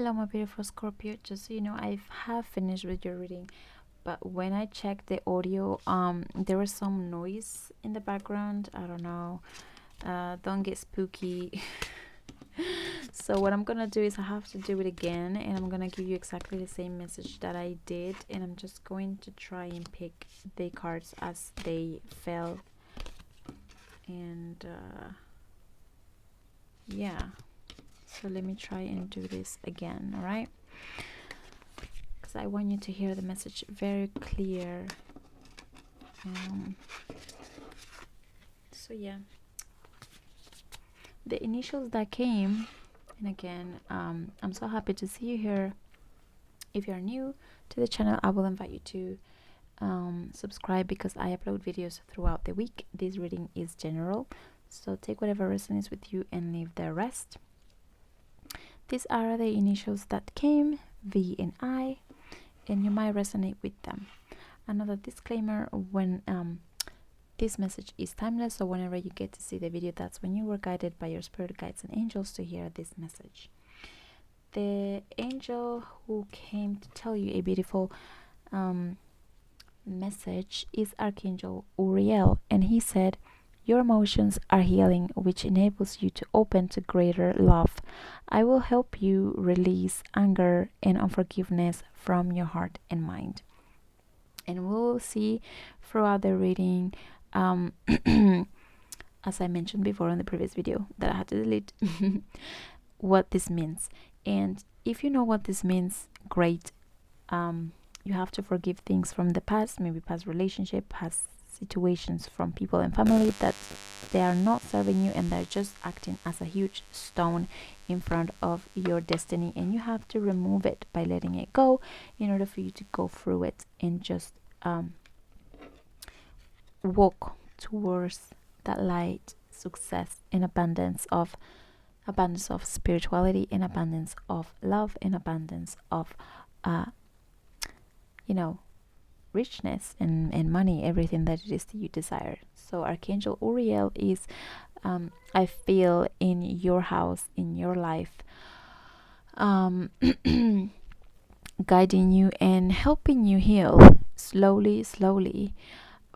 Hello, my beautiful Scorpio. Just so you know, I have finished with your reading, but when I checked the audio, there was some noise in the background. I don't know. Don't get spooky. So what I'm gonna do is I have to do it again, and I'm gonna give you exactly the same message that I did, and I'm just going to try and pick the cards as they fell, and yeah. So let me try and do this again. All right. Because I want you to hear the message very clear. So yeah, the initials that came, and again, I'm so happy to see you here. If you're new to the channel, I will invite you to subscribe because I upload videos throughout the week. This reading is general, so take whatever resonates with you and leave the rest. These are the initials that came, V and I, and you might resonate with them. Another disclaimer: when this message is timeless, so whenever you get to see the video, that's when you were guided by your spirit guides and angels to hear this message. The angel who came to tell you a beautiful message is Archangel Uriel, and he said, your emotions are healing, which enables you to open to greater love. I will help you release anger and unforgiveness from your heart and mind. And we'll see throughout the reading, as I mentioned before in the previous video that I had to delete, what this means. And if you know what this means, great. You have to forgive things from the past, maybe past relationship, past situations from people and family that they are not serving you and they're just acting as a huge stone in front of your destiny, and you have to remove it by letting it go in order for you to go through it and just walk towards that light, success, and abundance of spirituality, and abundance of love, and abundance of richness and money, everything that it is that you desire. So Archangel Uriel is I feel in your house, in your life, guiding you and helping you heal slowly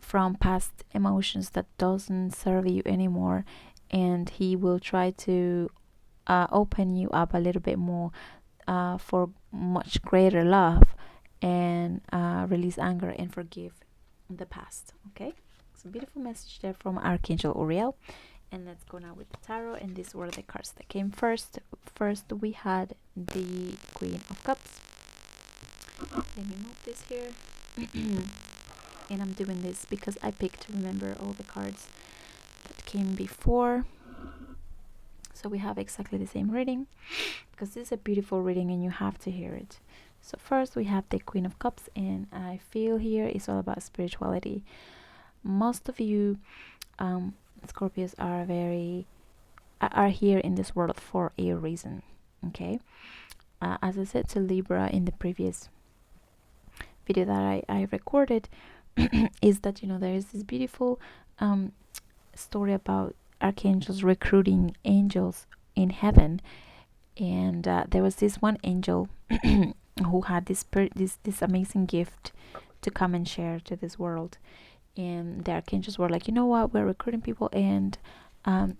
from past emotions that doesn't serve you anymore, and he will try to open you up a little bit more for much greater love, and release anger and forgive the past. Okay, so beautiful message there from Archangel Uriel. And let's go now with the tarot, and these were the cards that came first. First we had the Queen of Cups. Let me move this here. And I'm doing this because I picked to remember all the cards that came before, so we have exactly the same reading, because this is a beautiful reading and you have to hear it. So first we have the Queen of Cups, and I feel here it's all about spirituality. Most of you Scorpios are here in this world for a reason. Okay, as I said to Libra in the previous video that I recorded, is that there is this beautiful story about archangels recruiting angels in heaven, and there was this one angel who had this amazing gift to come and share to this world, and the archangels were like, you know what, we're recruiting people, and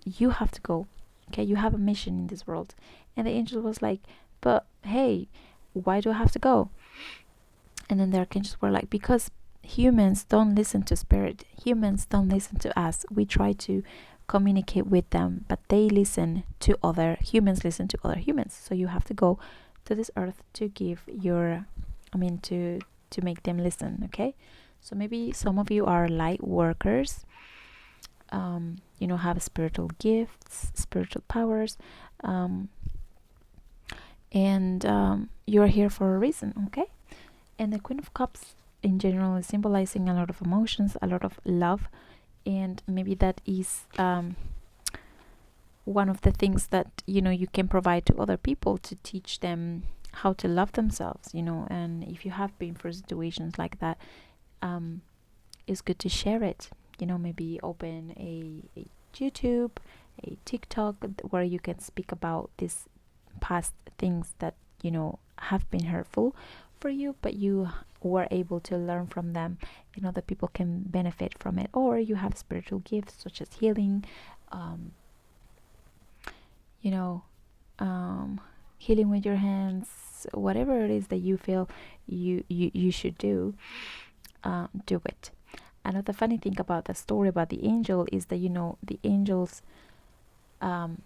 you have to go. Okay, you have a mission in this world. And the angel was like, but hey, why do I have to go? And then the archangels were like, because humans don't listen to spirit, humans don't listen to us. We try to communicate with them, but they listen to other humans, listen to other humans. So you have to go to this earth to give your to make them listen. Okay, so maybe some of you are light workers, have spiritual gifts, spiritual powers, and you're here for a reason. Okay, and the Queen of Cups in general is symbolizing a lot of emotions, a lot of love, and maybe that is one of the things that you can provide to other people, to teach them how to love themselves, and if you have been through situations like that, it's good to share it. Maybe open a YouTube, a TikTok, where you can speak about these past things that have been hurtful for you, but you were able to learn from them, and other people can benefit from it. Or you have spiritual gifts such as healing, um, you know, healing with your hands, whatever it is that you feel you should do, do it. Another funny thing about the story about the angel is that the angels um,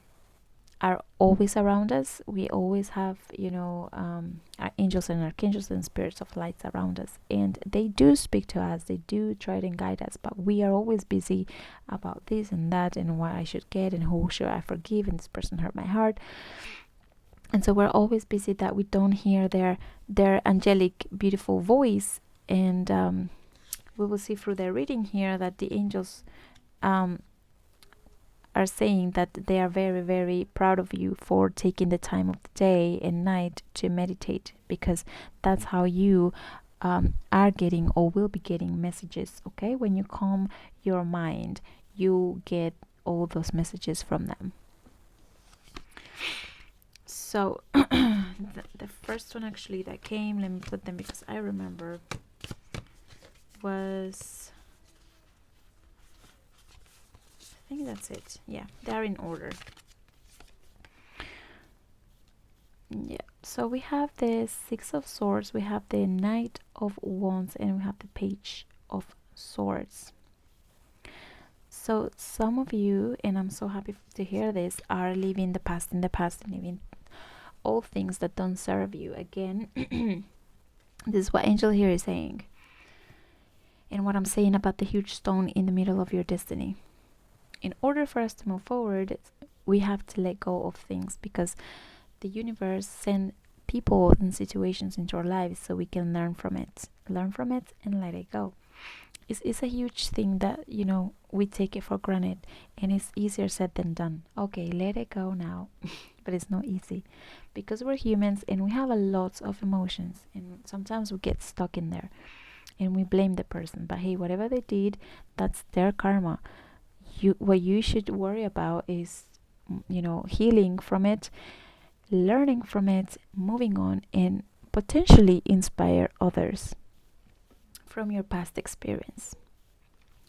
are always around us. We always have our angels and archangels and spirits of lights around us, and they do speak to us. They do try to guide us, but we are always busy about this and that and what I should get and who should I forgive, and this person hurt my heart. And so we're always busy that we don't hear their angelic beautiful voice. And we will see through their reading here that the angels are saying that they are very, very proud of you for taking the time of the day and night to meditate, because that's how you are getting or will be getting messages. Okay, when you calm your mind, you get all those messages from them. So the first one actually that came, let me put them because I remember, was, I think that's it. Yeah, they're in order. Yeah, so we have the Six of Swords, we have the Knight of Wands, and we have the Page of Swords. So some of you, and I'm so happy to hear this, are leaving the past in the past and leaving all things that don't serve you. Again, this is what Angel here is saying, and what I'm saying about the huge stone in the middle of your destiny. In order for us to move forward, we have to let go of things, because the universe sends people and situations into our lives so we can learn from it and let it go. It's a huge thing that we take it for granted, and it's easier said than done. Okay, let it go now. But it's not easy, because we're humans and we have a lot of emotions, and sometimes we get stuck in there and we blame the person. But hey, whatever they did, that's their karma. What you should worry about is healing from it, learning from it, moving on, and potentially inspire others from your past experience.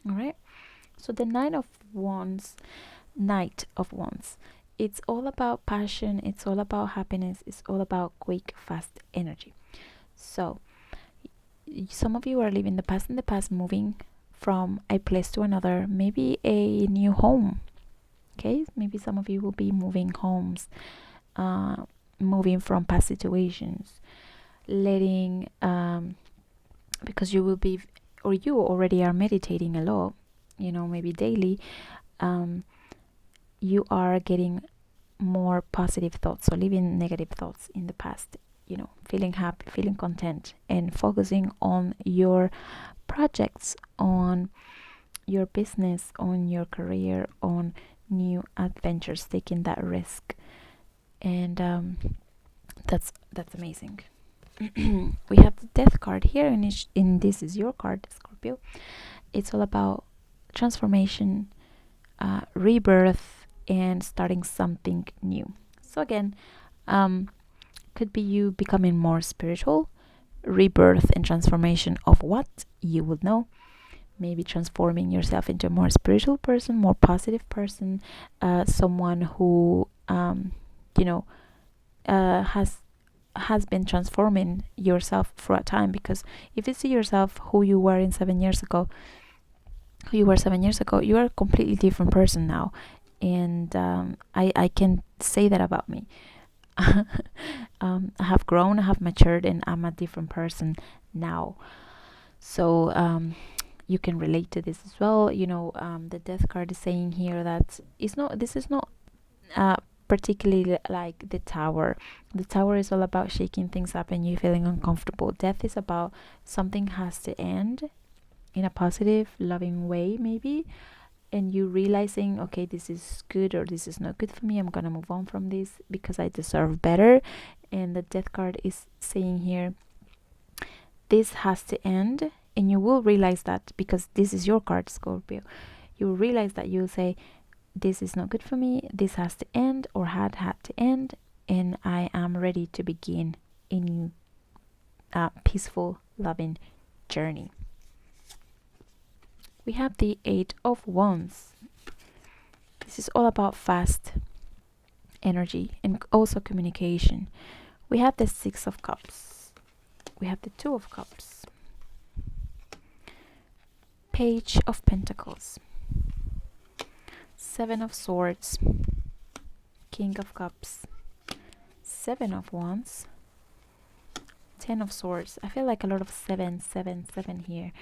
All right, so the Knight of Wands, it's all about passion, it's all about happiness, it's all about quick, fast energy. So some of you are living the past in the past, moving from a place to another, maybe a new home. Okay, maybe some of you will be moving homes, moving from past situations, letting because you will be, or you already are meditating a lot, maybe daily. You are getting more positive thoughts, so leaving negative thoughts in the past, feeling happy, feeling content, and focusing on your projects, on your business, on your career, on new adventures, taking that risk. And that's amazing. We have the Death card here, and this is your card, Scorpio. It's all about transformation, rebirth, and starting something new. So again, could be you becoming more spiritual, rebirth and transformation of what you would know. Maybe transforming yourself into a more spiritual person, more positive person, someone who has been transforming yourself for a time. Because if you see yourself who you were 7 years ago, you are a completely different person now. And I can say that about me. I have grown, I have matured, and I'm a different person now. So you can relate to this as well. The Death card is saying here that this is not particularly like the Tower. The Tower is all about shaking things up and you feeling uncomfortable. Death is about something has to end in a positive, loving way, maybe, and you realizing, okay, this is good or this is not good for me, I'm gonna move on from this because I deserve better. And the Death card is saying here, this has to end, and you will realize that, because this is your card, Scorpio. You will realize that, you'll say, this is not good for me, this has to end, or had to end, and I am ready to begin a new peaceful, loving journey. We have the Eight of Wands. This is all about fast energy and also communication. We have the Six of Cups. We have the Two of Cups. Page of Pentacles. Seven of Swords. King of Cups. Seven of Wands. Ten of Swords. I feel like a lot of 7 here.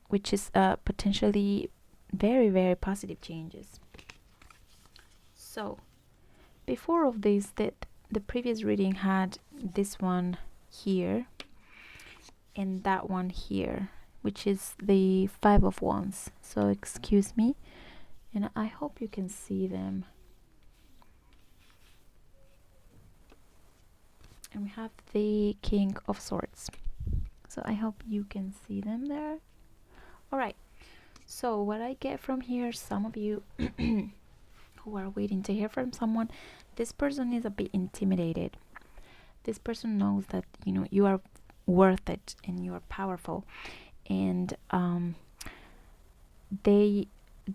Which is potentially very, very positive changes. So, before of this, the previous reading had this one here and that one here, which is the Five of Wands. So, excuse me, and I hope you can see them. And we have the King of Swords. So, I hope you can see them there. All right. So, what I get from here, some of you who are waiting to hear from someone, this person is a bit intimidated. This person knows that you are worth it and you are powerful, and they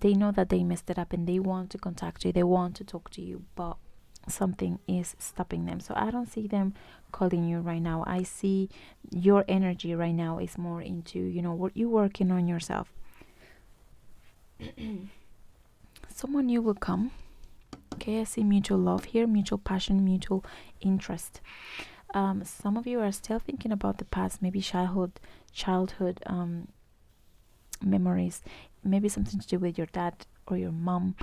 know that they messed it up and they want to contact you, they want to talk to you, but something is stopping them. So I don't see them calling you right now. I see your energy right now is more into what you working on yourself. Someone new will come. Okay, I see mutual love here, mutual passion, mutual interest. Some of you are still thinking about the past, maybe childhood memories, maybe something to do with your dad or your mom.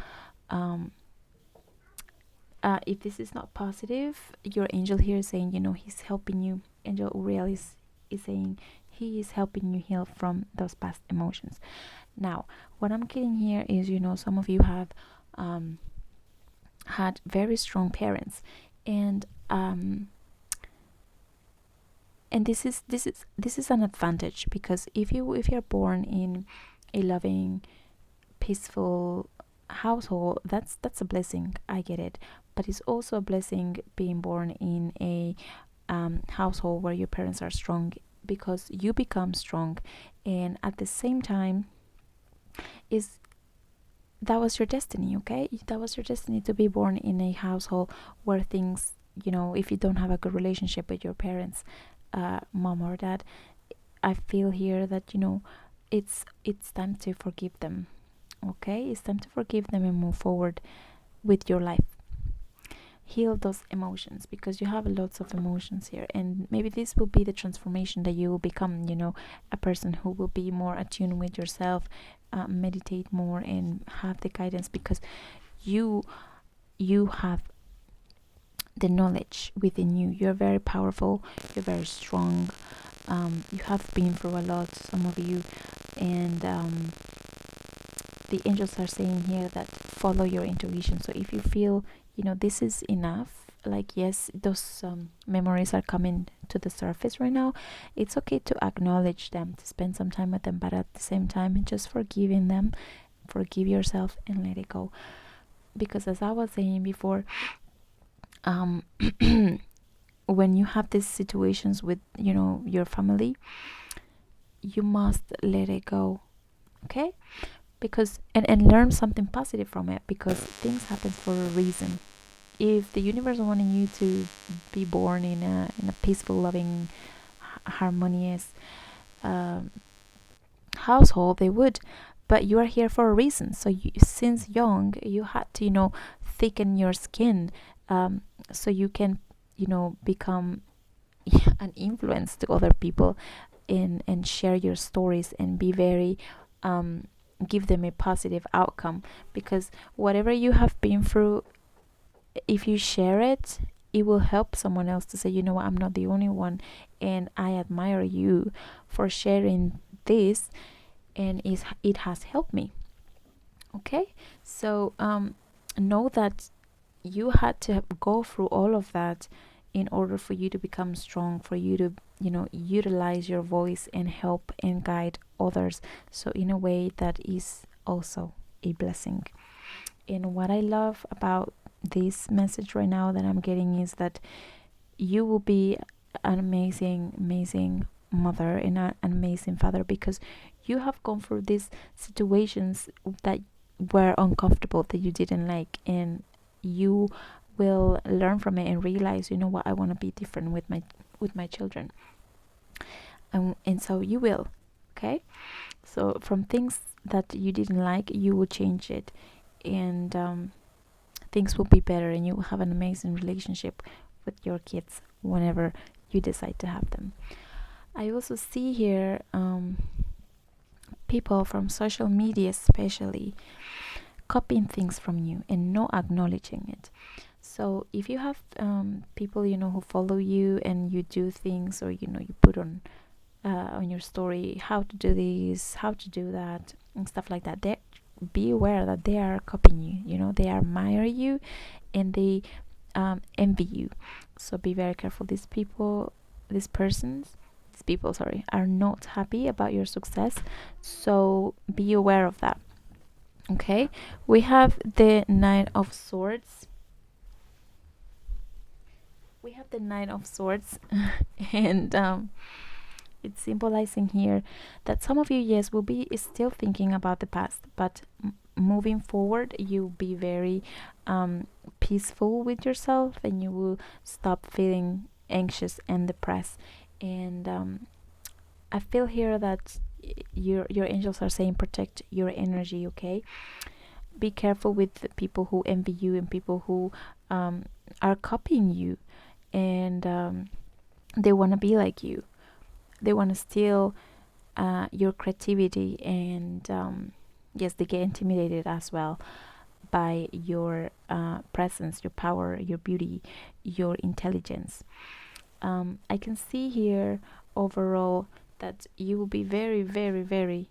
If this is not positive, your angel here is saying, he's helping you. Angel Uriel is saying he is helping you heal from those past emotions. Now, what I'm getting here is, some of you have had very strong parents, and this is an advantage, because if you're born in a loving, peaceful household, that's a blessing. I get it, but it's also a blessing being born in a household where your parents are strong, because you become strong, and at the same time that was your destiny. Okay, that was your destiny to be born in a household where things, if you don't have a good relationship with your parents, mom or dad, I feel here that it's time to forgive them. Okay, it's time to forgive them and move forward with your life. Heal those emotions, because you have lots of emotions here, and maybe this will be the transformation that you will become, a person who will be more attuned with yourself, meditate more and have the guidance, because you have the knowledge within you. You're very powerful, you're very strong, you have been through a lot, some of you, and the angels are saying here that follow your intuition. So if you feel this is enough, like, yes, those memories are coming to the surface right now, it's okay to acknowledge them, to spend some time with them, but at the same time, just forgiving them, forgive yourself and let it go. Because as I was saying before, when you have these situations with your family, you must let it go. Okay, because and learn something positive from it, because things happen for a reason. If the universe wanted you to be born in a peaceful, loving, harmonious household, they would, but you are here for a reason. So since young, you had to thicken your skin, so you can become an influence to other people, and share your stories and be very give them a positive outcome, because whatever you have been through, if you share it, it will help someone else to say, what, I'm not the only one, and I admire you for sharing this, and it has helped me. Okay, so know that you had to go through all of that in order for you to become strong, for you to utilize your voice and help and guide others, so in a way that is also a blessing. And what I love about this message right now that I'm getting is that you will be an amazing mother and an amazing father, because you have gone through these situations that were uncomfortable, that you didn't like, and you will learn from it and realize, you know what, I want to be different with my children. And so you will, okay? So from things that you didn't like, you will change it, and things will be better, and you will have an amazing relationship with your kids whenever you decide to have them. I also see here people from social media, especially, copying things from you and not acknowledging it. So if you have people who follow you, and you do things, or you put on your story how to do this, how to do that, and stuff like that, they be aware that they are copying you. They admire you, and they envy you. So be very careful. These people, sorry, are not happy about your success. So be aware of that. Okay, we have the Nine of Swords. And it's symbolizing here that some of you, yes, will be still thinking about the past, but moving forward, you'll be very peaceful with yourself, and you will stop feeling anxious and depressed. And I feel here that your angels are saying protect your energy. Okay, be careful with people who envy you, and people who are copying you, and they want to be like you. They want to steal your creativity, and yes, they get intimidated as well by your presence, your power, your beauty, your intelligence. I can see here overall that you will be very, very, very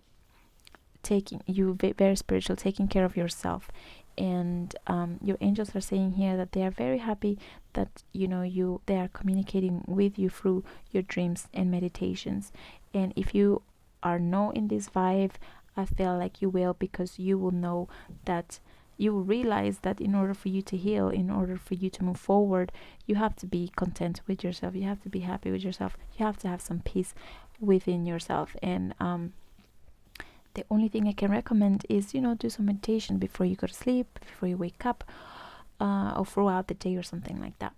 very spiritual, taking care of yourself. And your angels are saying here that they are very happy that they are communicating with you through your dreams and meditations. And if you are not in this vibe, I feel like you will, because you will know that you will realize that in order for you to heal, in order for you to move forward, you have to be content with yourself, you have to be happy with yourself, you have to have some peace within yourself. And the only thing I can recommend is, do some meditation before you go to sleep, before you wake up, or throughout the day, or something like that.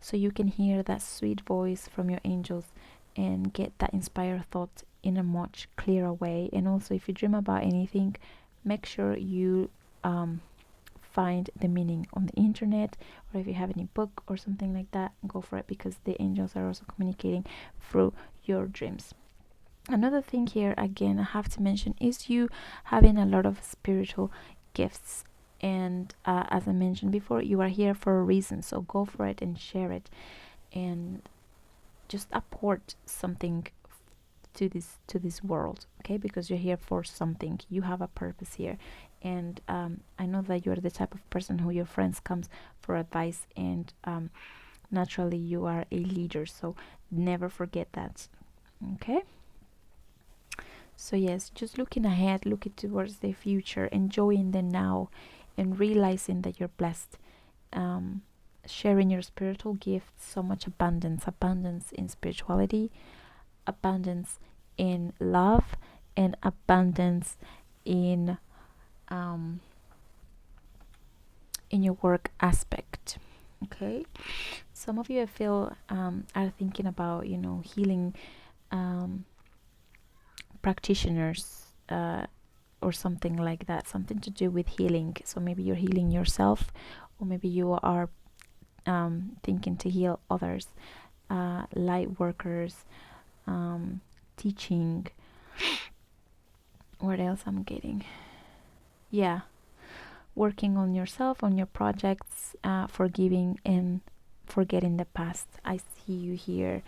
So you can hear that sweet voice from your angels and get that inspired thought in a much clearer way. And also, if you dream about anything, make sure you find the meaning on the internet, or if you have any book or something like that, go for it, because the angels are also communicating through your dreams. Another thing here, again, I have to mention, is you having a lot of spiritual gifts. And as I mentioned before, you are here for a reason, so go for it and share it, and just apport something to this world, okay? Because you're here for something, you have a purpose here. And I know that you're the type of person who your friends comes for advice, and naturally you are a leader, so never forget that. Okay, so yes, just looking ahead, looking towards the future, enjoying the now, and realizing that you're blessed. Sharing your spiritual gifts, so much abundance in spirituality, abundance in love, and abundance in your work aspect. Okay, some of you, I feel, are thinking about healing practitioners, or something like that, something to do with healing. So maybe you're healing yourself, or maybe you are thinking to heal others, light workers, teaching. What else I'm getting? Yeah, working on yourself, on your projects, forgiving and forgetting the past. I see you here,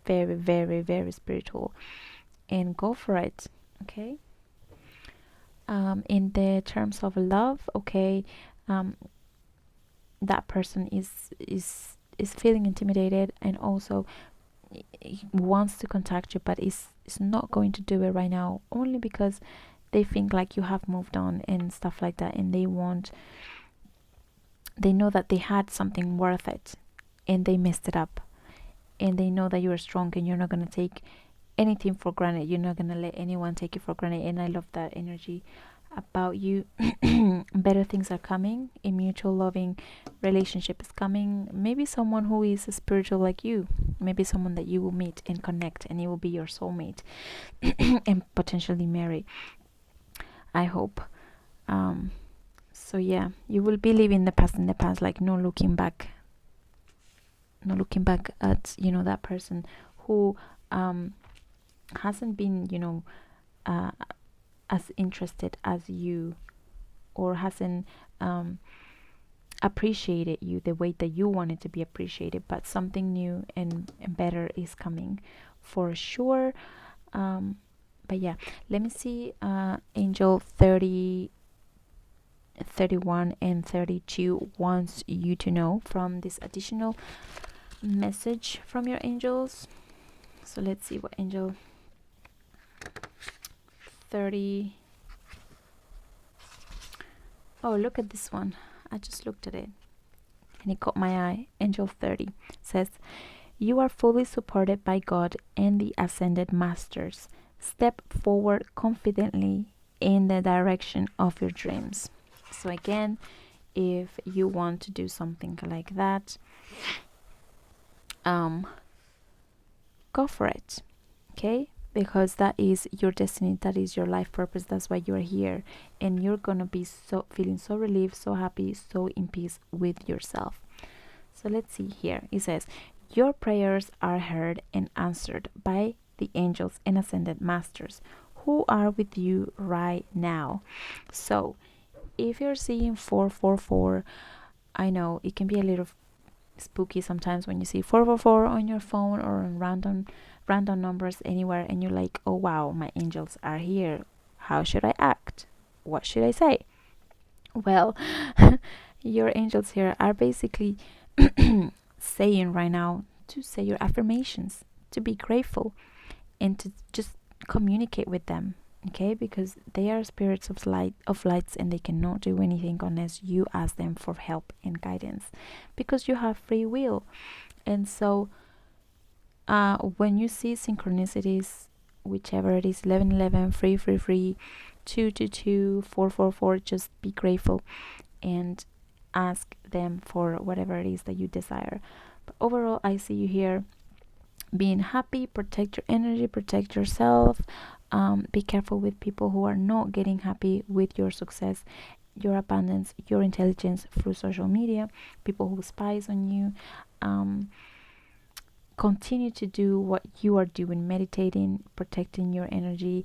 very, very, very spiritual, and go for it. Okay. In the terms of love, okay, that person is feeling intimidated, and also he wants to contact you, but is not going to do it right now, only because they think like you have moved on and stuff like that, and they want they know that they had something worth it and they messed it up, and they know that you are strong and you're not going to take anything for granted. You're not going to let anyone take it for granted. And I love that energy about you. Better things are coming. A mutual loving relationship is coming. Maybe someone who is spiritual like you. Maybe someone that you will meet and connect, and it will be your soulmate and potentially marry. I hope. So yeah, you will be leaving the past in the past, like no looking back. No looking back at that person who hasn't been as interested as you, or hasn't appreciated you the way that you wanted to be appreciated. But something new and better is coming for sure. But yeah, let me see. Angel 30, 31 and 32 wants you to know from this additional message from your angels. So let's see what angel 30. Oh, look at this one. I just looked at it and it caught my eye. Angel 30 says, you are fully supported by God and the ascended masters. Step forward confidently in the direction of your dreams. So again, if you want to do something like that, go for it. Okay? Because that is your destiny, that is your life purpose, that's why you're here, and you're gonna be so feeling so relieved, so happy, so in peace with yourself. So let's see here. It says, your prayers are heard and answered by the angels and ascended masters who are with you right now. So if you're seeing 444, I know it can be a little spooky sometimes when you see 444 on your phone or on random numbers anywhere, and you're like, oh wow, my angels are here. How should I act? What should I say? Well, your angels here are basically saying right now to say your affirmations, to be grateful, and to just communicate with them. Okay, because they are spirits of lights, and they cannot do anything unless you ask them for help and guidance, because you have free will. And so when you see synchronicities, whichever it is, 1111, free, 222, 444, just be grateful and ask them for whatever it is that you desire. But overall, I see you here being happy. Protect your energy, protect yourself. Be careful with people who are not getting happy with your success, your abundance, your intelligence through social media, people who spies on you. Continue to do what you are doing, meditating, protecting your energy.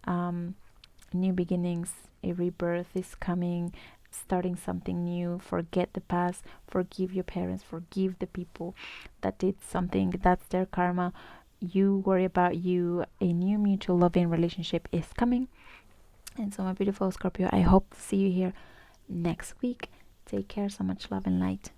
New beginnings, a rebirth is coming, starting something new. Forget the past, forgive your parents, forgive the people that did something. That's their karma. You worry about you. A new mutual loving relationship is coming. And so, my beautiful Scorpio, I hope to see you here next week. Take care. So much love and light.